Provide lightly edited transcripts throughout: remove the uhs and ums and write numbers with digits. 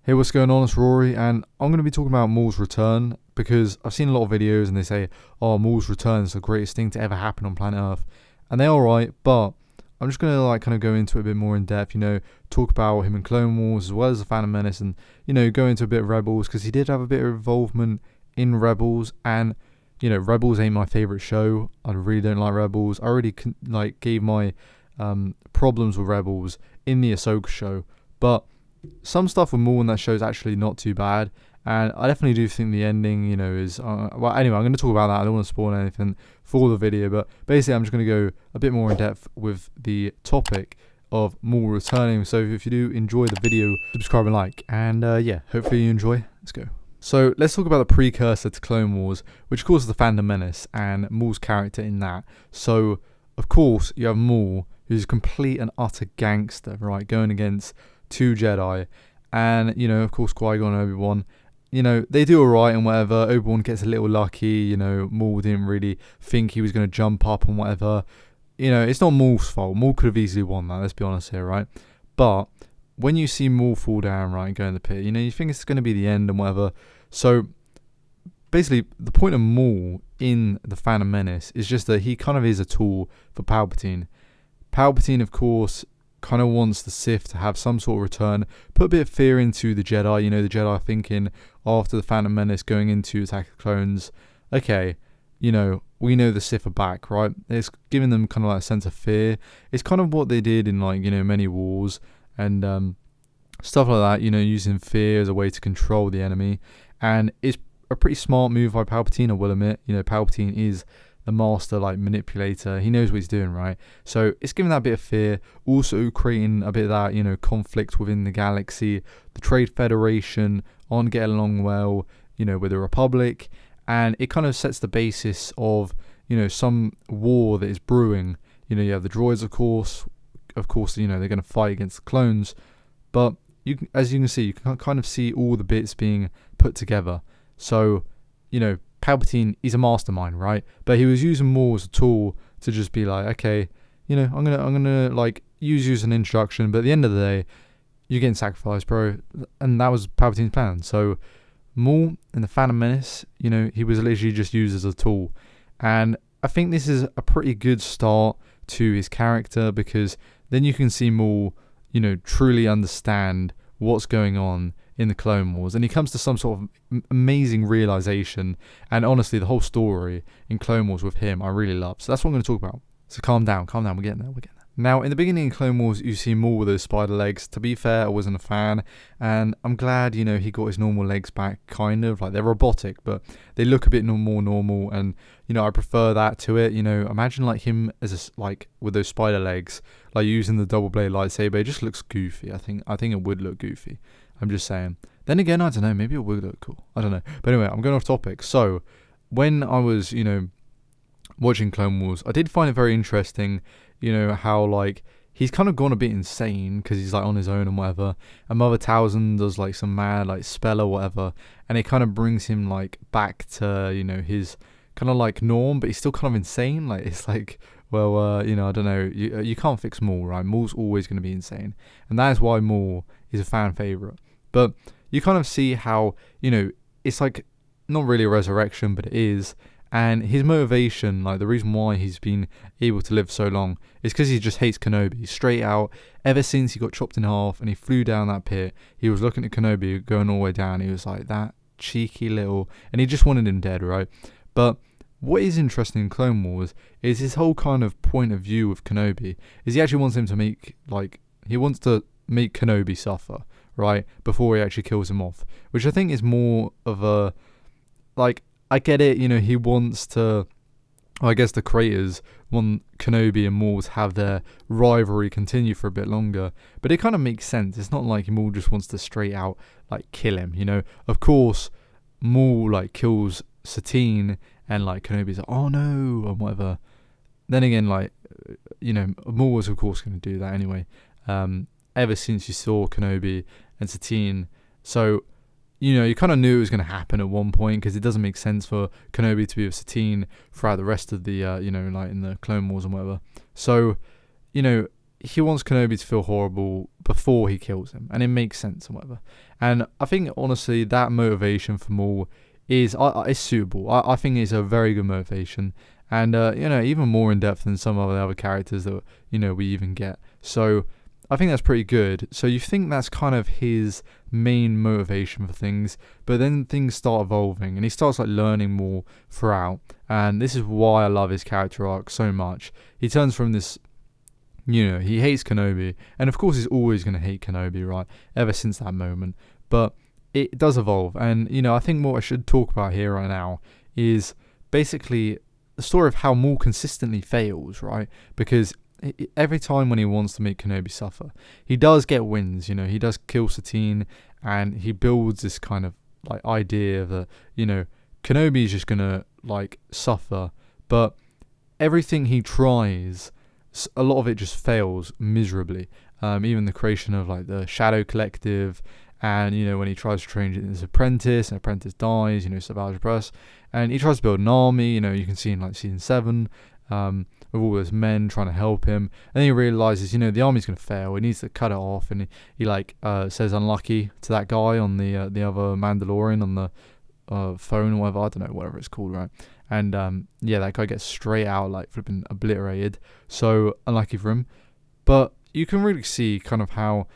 Hey, what's going on? It's Rory, and I'm going to be talking about Maul's return because I've seen a lot of videos and they say, oh, Maul's return is the greatest thing to ever happen on planet Earth. And they're alright, but I'm just going to kind of go into it a bit more in depth, talk about him in Clone Wars as well as the Phantom Menace and, go into a bit of Rebels because he did have a bit of involvement in Rebels and, Rebels ain't my favourite show. I really don't like Rebels. I already gave my problems with Rebels in the Ahsoka show, but some stuff with Maul in that show is actually not too bad, and I definitely do think the ending, is well. Anyway, I'm going to talk about that. I don't want to spoil anything for the video, but basically, I'm just going to go a bit more in depth with the topic of Maul returning. So if you do enjoy the video, subscribe and like, and yeah, hopefully you enjoy. Let's go. So let's talk about the precursor to Clone Wars, which of course is the Phantom Menace and Maul's character in that. So of course you have Maul, who's a complete and utter gangster, right, going against two Jedi, and of course Qui-Gon and Obi-Wan, they do alright and whatever. Obi-Wan gets a little lucky, Maul didn't really think he was going to jump up and whatever. It's not Maul's fault. Maul could have easily won that, let's be honest here, right? But when you see Maul fall down, right, and go in the pit, you think it's going to be the end and whatever. So basically the point of Maul in the Phantom Menace is just that he kind of is a tool for Palpatine. Palpatine, of course, kind of wants the Sith to have some sort of return, put a bit of fear into the Jedi. The Jedi thinking after the Phantom Menace going into Attack of the Clones, okay, we know the Sith are back, right? It's giving them kind of like a sense of fear. It's kind of what they did in many wars and stuff like that, using fear as a way to control the enemy. And it's a pretty smart move by Palpatine, I will admit. Palpatine is the master manipulator. He knows what he's doing, right? So it's giving that bit of fear, also creating a bit of that conflict within the galaxy. The Trade Federation aren't getting along well with the Republic, and it kind of sets the basis of some war that is brewing. You have the droids, of course they're going to fight against the clones, but as you can see, you can kind of see all the bits being put together. So Palpatine, he's a mastermind, right? But he was using Maul as a tool to just be like, okay, I'm gonna use you as an introduction, but at the end of the day, you're getting sacrificed, bro. And that was Palpatine's plan. So Maul in the Phantom Menace, he was literally just used as a tool. And I think this is a pretty good start to his character, because then you can see Maul, truly understand what's going on in the Clone Wars, and he comes to some sort of amazing realization. And honestly, the whole story in Clone Wars with him I really love. So that's what I'm going to talk about. So calm down, we're getting there. Now, in the beginning of Clone Wars, you see Maul with those spider legs. To be fair, I wasn't a fan, and I'm glad, he got his normal legs back, kind of. They're robotic, but they look a bit more normal, and, I prefer that to it. Imagine, him as with those spider legs, using the double blade lightsaber. It just looks goofy. I think it would look goofy. I'm just saying. Then again, I don't know, maybe it would look cool. I don't know. But anyway, I'm going off topic. So, when I was, watching Clone Wars, I did find it very interesting, how, he's kind of gone a bit insane because he's, on his own and whatever. And Mother Talzin does, some mad, spell or whatever. And it kind of brings him, back to, his kind of, norm, but he's still kind of insane. It's well, I don't know. You can't fix Maul, right? Maul's always going to be insane. And that is why Maul is a fan favourite. But you kind of see how, it's not really a resurrection, but it is. And his motivation, the reason why he's been able to live so long, is because he just hates Kenobi. Straight out, ever since he got chopped in half and he flew down that pit, he was looking at Kenobi going all the way down. He was like, that cheeky little... And he just wanted him dead, right? But what is interesting in Clone Wars is his whole kind of point of view with Kenobi, is he actually wants him to make, he wants to make Kenobi suffer, right, before he actually kills him off, which I think is more of a, I get it, he wants to, I guess the creators want Kenobi and Maul to have their rivalry continue for a bit longer, but it kind of makes sense. It's not like Maul just wants to straight out, kill him, Of course, Maul, kills Satine, and, Kenobi's like, oh no, and whatever. Then again, Maul was, of course, going to do that anyway, ever since you saw Kenobi and Satine. So, you kind of knew it was going to happen at one point, because it doesn't make sense for Kenobi to be with Satine throughout the rest of the, in the Clone Wars and whatever. So, he wants Kenobi to feel horrible before he kills him, and it makes sense and whatever. And I think honestly that motivation for Maul is suitable. I think it's a very good motivation, and even more in depth than some of the other characters that we even get. So I think that's pretty good. So you think that's kind of his main motivation for things, but then things start evolving and he starts like learning more throughout. And this is why I love his character arc so much. He turns from this, he hates Kenobi, and of course he's always going to hate Kenobi, right? Ever since that moment. But it does evolve. And, I think what I should talk about here right now is basically the story of how Maul consistently fails, right? Because every time when he wants to make Kenobi suffer, he does get wins. He does kill Satine, and he builds this kind of like idea that Kenobi is just gonna like suffer. But everything he tries, a lot of it just fails miserably. Even the creation of like the Shadow Collective, and when he tries to train his apprentice, and apprentice dies, Savage Press, and he tries to build an army. You can see in like season 7. With all those men trying to help him, and then he realizes, the army's gonna fail. He needs to cut it off, and he says unlucky to that guy on the other Mandalorian on the phone or whatever. I don't know, whatever it's called, right? And that guy gets straight out like flipping obliterated. So unlucky for him, but you can really see kind of how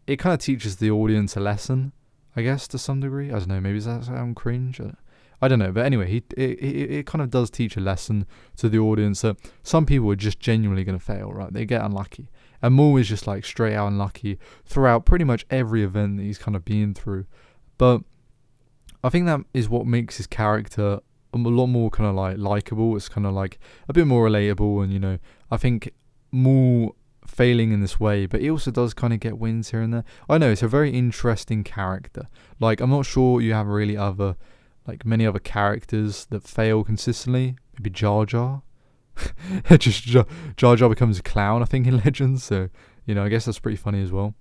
it kind of teaches the audience a lesson, I guess, to some degree. I don't know, maybe does that sound cringe? I don't know, but anyway, it kind of does teach a lesson to the audience that some people are just genuinely going to fail, right? They get unlucky. And Maul is just like straight out unlucky throughout pretty much every event that he's kind of been through. But I think that is what makes his character a lot more kind of like likable. It's kind of like a bit more relatable, and I think Maul failing in this way, but he also does kind of get wins here and there. I know, it's a very interesting character. Like, I'm not sure you have really many other characters that fail consistently. Maybe Jar Jar. Just Jar Jar becomes a clown, I think, in Legends. So, I guess that's pretty funny as well.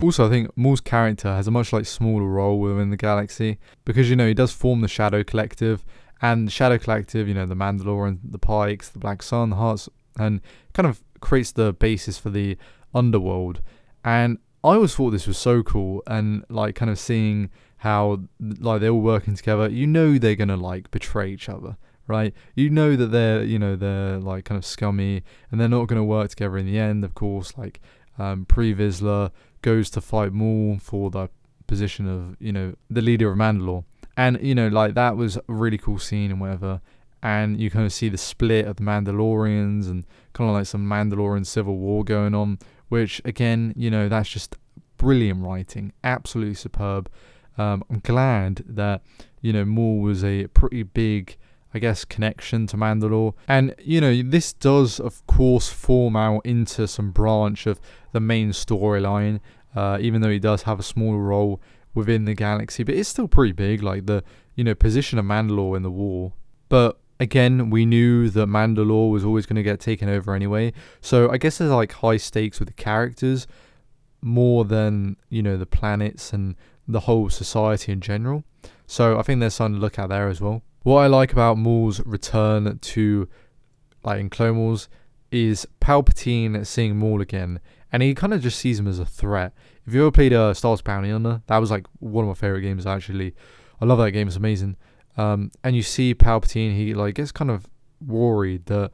Also, I think Maul's character has a much smaller role within the galaxy, because he does form the Shadow Collective, and the Shadow Collective, the Mandalorian, the Pikes, the Black Sun, the Hearts, and kind of creates the basis for the underworld. And I always thought this was so cool, and kind of seeing how they're all working together. They're gonna betray each other, right? That they're kind of scummy, and they're not gonna work together in the end. Of course, Pre Vizsla goes to fight Maul for the position of the leader of Mandalore, and that was a really cool scene and whatever. And you kind of see the split of the Mandalorians and kind of some Mandalorian civil war going on, which again, that's just brilliant writing, absolutely superb. I'm glad that Maul was a pretty big, I guess, connection to Mandalore. And, this does, of course, form out into some branch of the main storyline, even though he does have a smaller role within the galaxy. But it's still pretty big, the, position of Mandalore in the war. But, again, we knew that Mandalore was always going to get taken over anyway. So, I guess there's, high stakes with the characters more than, the planets and the whole society in general. So, I think there's something to look at there as well. What I like about Maul's return to, in Clone Wars, is Palpatine seeing Maul again, and he kind of just sees him as a threat. If you ever played Star Wars Bounty Hunter, that was one of my favorite games actually. I love that game; it's amazing. And you see Palpatine, he gets kind of worried that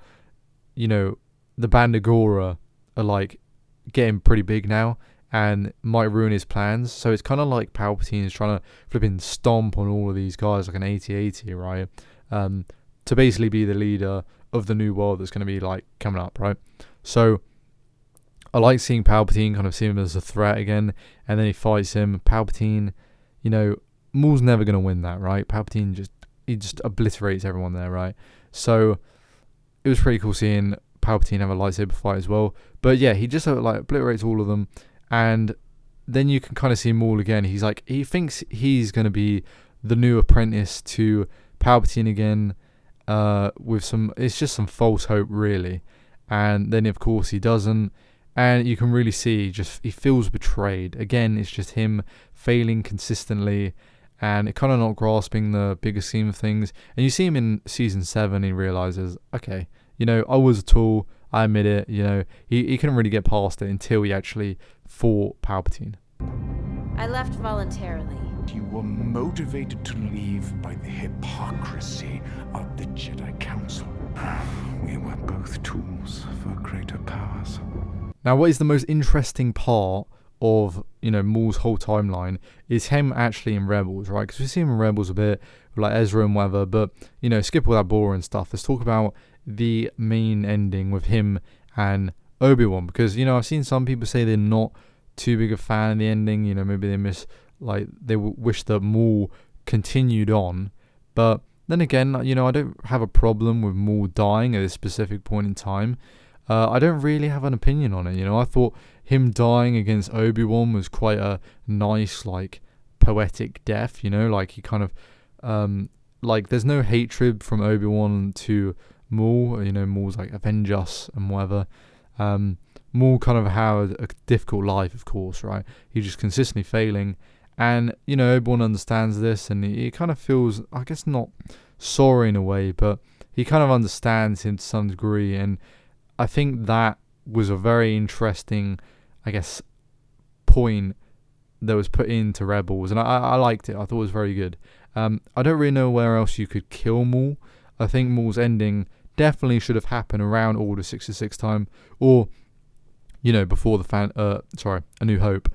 the Bandagora are getting pretty big now, and might ruin his plans. So it's kind of like Palpatine is trying to flipping stomp on all of these guys like an 80-80, right? To basically be the leader of the new world that's going to be coming up, right? So I like seeing Palpatine, kind of see him as a threat again, and then he fights him. Palpatine, Maul's never going to win that, right? Palpatine just obliterates everyone there, right? So it was pretty cool seeing Palpatine have a lightsaber fight as well. But yeah, he just obliterates all of them. And then you can kind of see Maul again. He thinks he's going to be the new apprentice to Palpatine again. with some, it's just some false hope really. And then of course he doesn't, and you can really see just he feels betrayed. Again, it's just him failing consistently, and it kind of not grasping the bigger scheme of things. And you see him in season 7, he realizes, okay, I was a tool, I admit it. He couldn't really get past it until he actually fought Palpatine. I left voluntarily. You were motivated to leave by the hypocrisy of the Jedi Council. We were both tools for greater powers. Now, what is the most interesting part of, Maul's whole timeline is him actually in Rebels, right? Because we see him in Rebels a bit, like Ezra and whatever, but, skip all that boring stuff. Let's talk about the main ending with him and Obi-Wan, because, I've seen some people say they're not too big a fan of the ending, maybe they wish that Maul continued on, but then again, I don't have a problem with Maul dying at a specific point in time. I don't really have an opinion on it. I thought him dying against Obi-Wan was quite a nice, poetic death. He kind of, there's no hatred from Obi-Wan to Maul. Maul's avenge us and whatever. Maul kind of had a difficult life, of course, right? He's just consistently failing. And, Obi-Wan understands this, and he kind of feels, I guess not sorry in a way, but he kind of understands him to some degree. And I think that was a very interesting, point that was put into Rebels. And I liked it. I thought it was very good. I don't really know where else you could kill Maul. I think Maul's ending definitely should have happened around Order 66 time, or, before A New Hope.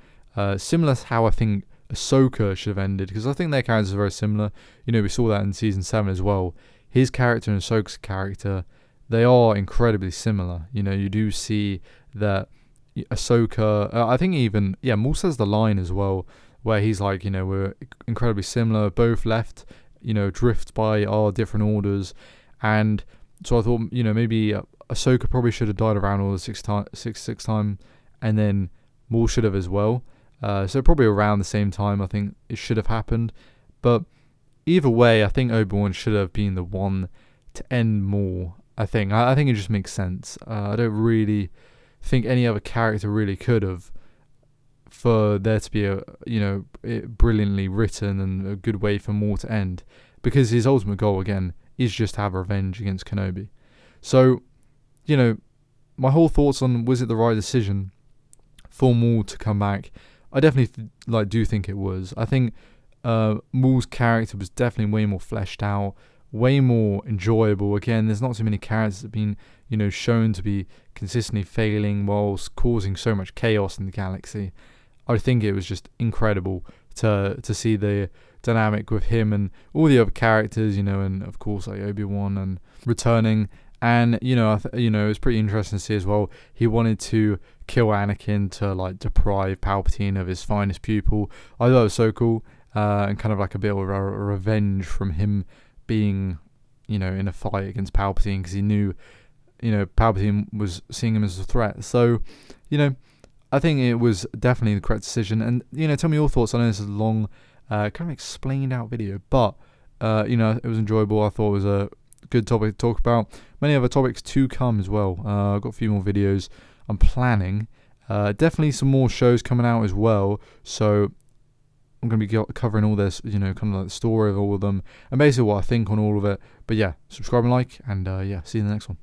Similar to how I think Ahsoka should have ended, because I think their characters are very similar. We saw that in season 7 as well. His character and Ahsoka's character, they are incredibly similar. You do see that Ahsoka, I think even, Maul says the line as well, where he's like, we're incredibly similar, both left, drift by our different orders. And so I thought, maybe Ahsoka probably should have died around Order 66 time, and then Maul should have as well. So probably around the same time I think it should have happened. But either way, I think Obi-Wan should have been the one to end Maul. I think it just makes sense. I don't really think any other character really could have, for there to be it brilliantly written and a good way for Maul to end, because his ultimate goal again is just to have revenge against Kenobi. So, my whole thoughts on, was it the right decision for Maul to come back? I definitely do think it was. I think Maul's character was definitely way more fleshed out, way more enjoyable. Again, there's not too many characters that have been, shown to be consistently failing whilst causing so much chaos in the galaxy. I think it was just incredible to see the dynamic with him and all the other characters, and of course Obi-Wan and returning. And it was pretty interesting to see as well. He wanted to kill Anakin to deprive Palpatine of his finest pupil. I thought it was so cool, and kind of a bit of a revenge from him being, in a fight against Palpatine, because he knew, Palpatine was seeing him as a threat. So, I think it was definitely the correct decision. And tell me your thoughts. I know this is a long, kind of explained out video, but it was enjoyable. I thought it was a good topic to talk about. Many other topics to come as well. I've got a few more videos I'm planning. Definitely some more shows coming out as well. So I'm going to be covering all this, kind of the story of all of them and basically what I think on all of it. But yeah, subscribe and like, and see you in the next one.